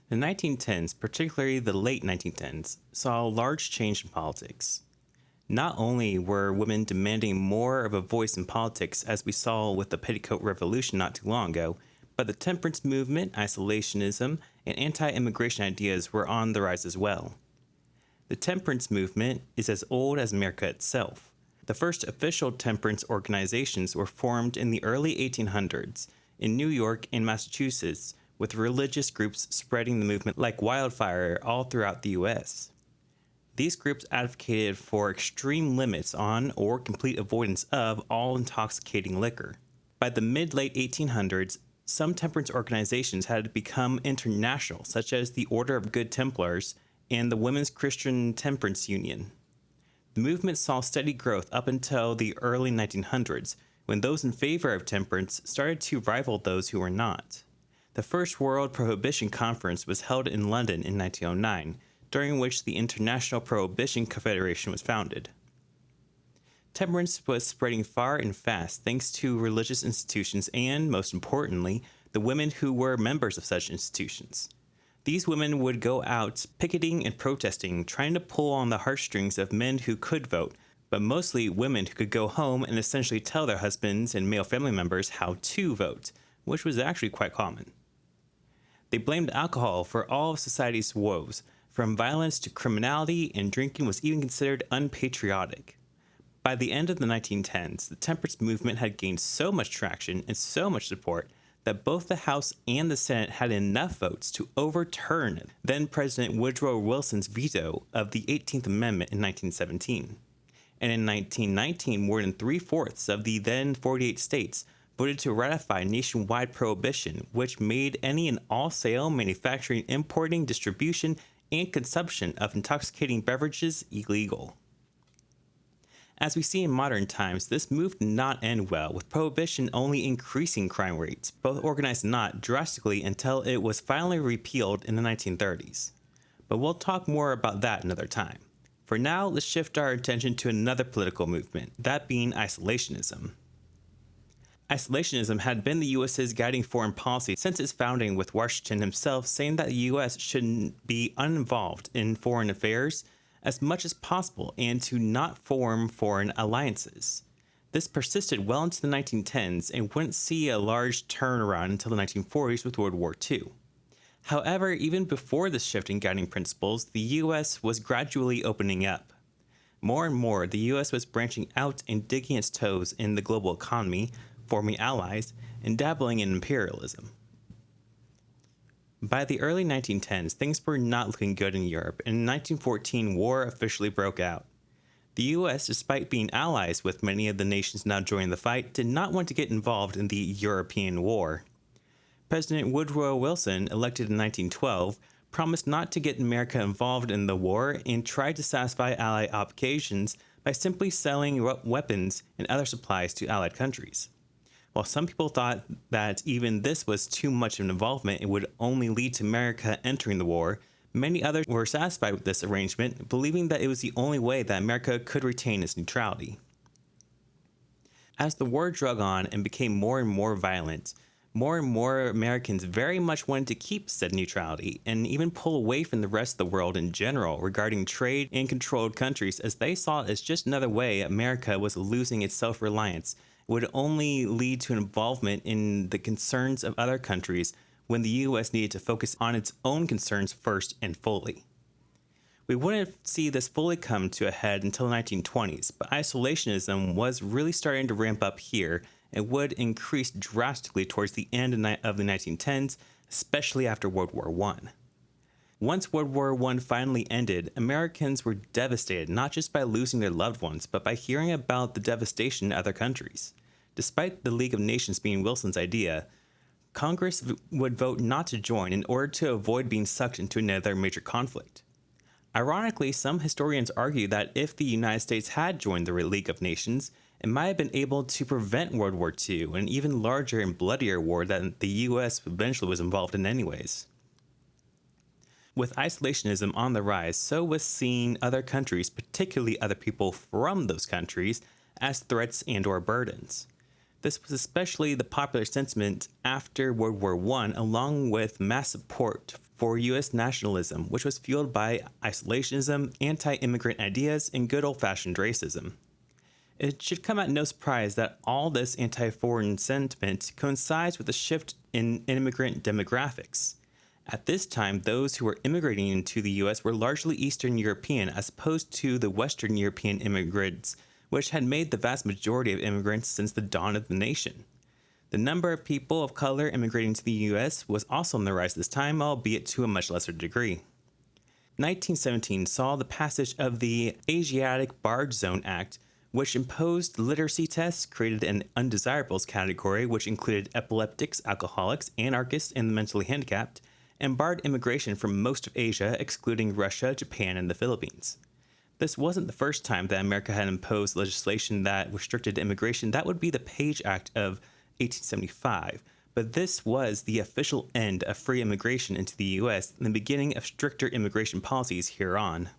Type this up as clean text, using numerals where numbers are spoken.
The 1910s, particularly the late 1910s, saw a large change in politics. Not only were women demanding more of a voice in politics, as we saw with the Petticoat Revolution not too long ago, but the temperance movement, isolationism, and anti immigration ideas were on the rise as well. The temperance movement is as old as America itself. The first official temperance organizations were formed in the early 1800s in New York and Massachusetts, with religious groups spreading the movement like wildfire all throughout the US. These groups advocated for extreme limits on or complete avoidance of all intoxicating liquor. By the mid-late 1800s, some temperance organizations had become international, such as the Order of Good Templars and the Women's Christian Temperance Union. The movement saw steady growth up until the early 1900s, when those in favor of temperance started to rival those who were not. The First World Prohibition Conference was held in London in 1909, during which the International Prohibition Confederation was founded. Temperance was spreading far and fast thanks to religious institutions and, most importantly, the women who were members of such institutions. These women would go out picketing and protesting, trying to pull on the heartstrings of men who could vote, but mostly women who could go home and essentially tell their husbands and male family members how to vote, which was actually quite common. They blamed alcohol for all of society's woes, from violence to criminality, and drinking was even considered unpatriotic. By the end of the 1910s, the temperance movement had gained so much traction and so much support that both the House and the Senate had enough votes to overturn then President Woodrow Wilson's veto of the 18th Amendment in 1917. And in 1919, more than 3/4 of the then 48 states voted to ratify nationwide prohibition, which made any and all sale, manufacturing, importing, distribution, and consumption of intoxicating beverages illegal. As we see in modern times, this move did not end well, with prohibition only increasing crime rates, both organized and not, drastically until it was finally repealed in the 1930s. But we'll talk more about that another time. For now, let's shift our attention to another political movement, that being isolationism. Isolationism had been the U.S.'s guiding foreign policy since its founding, with Washington himself saying that the U.S. shouldn't be uninvolved in foreign affairs as much as possible and to not form foreign alliances. This persisted well into the 1910s and wouldn't see a large turnaround until the 1940s with World War II. However, even before this shift in guiding principles, the U.S. was gradually opening up. More and more, the U.S. was branching out and digging its toes in the global economy, forming allies, and dabbling in imperialism. By the early 1910s, things were not looking good in Europe, and in 1914, war officially broke out. The US, despite being allies with many of the nations now joining the fight, did not want to get involved in the European War. President Woodrow Wilson, elected in 1912, promised not to get America involved in the war and tried to satisfy Allied obligations by simply selling weapons and other supplies to Allied countries. While some people thought that even this was too much of an involvement and would only lead to America entering the war, many others were satisfied with this arrangement, believing that it was the only way that America could retain its neutrality. As the war drug on and became more and more Americans very much wanted to keep said neutrality and even pull away from the rest of the world in general regarding trade and controlled countries, as they saw it as just another way America was losing its self-reliance, would only lead to involvement in the concerns of other countries when the U.S. needed to focus on its own concerns first and fully. We wouldn't see this fully come to a head until the 1920s, but isolationism was really starting to ramp up here and would increase drastically towards the end of the 1910s, especially after World War I. Once World War I finally ended, Americans were devastated not just by losing their loved ones, but by hearing about the devastation in other countries. Despite the League of Nations being Wilson's idea, Congress would vote not to join in order to avoid being sucked into another major conflict. Ironically, some historians argue that if the United States had joined the League of Nations, it might have been able to prevent World War II, an even larger and bloodier war that the U.S. eventually was involved in anyways. With isolationism on the rise, so was seeing other countries, particularly other people from those countries, as threats and/or burdens. This was especially the popular sentiment after World War I, along with mass support for U.S. nationalism, which was fueled by isolationism, anti immigrant ideas, and good old fashioned racism. It should come at no surprise that all this anti foreign sentiment coincides with a shift in immigrant demographics. At this time, those who were immigrating into the U.S. were largely Eastern European as opposed to the Western European immigrants, which had made the vast majority of immigrants since the dawn of the nation. The number of people of color immigrating to the U.S. was also on the rise this time, albeit to a much lesser degree. 1917 saw the passage of the Asiatic Barred Zone Act, which imposed literacy tests, created an undesirables category, which included epileptics, alcoholics, anarchists, and the mentally handicapped, and barred immigration from most of Asia, excluding Russia, Japan, and the Philippines. This wasn't the first time that America had imposed legislation that restricted immigration. That would be the Page Act of 1875. But this was the official end of free immigration into the U.S. and the beginning of stricter immigration policies here on.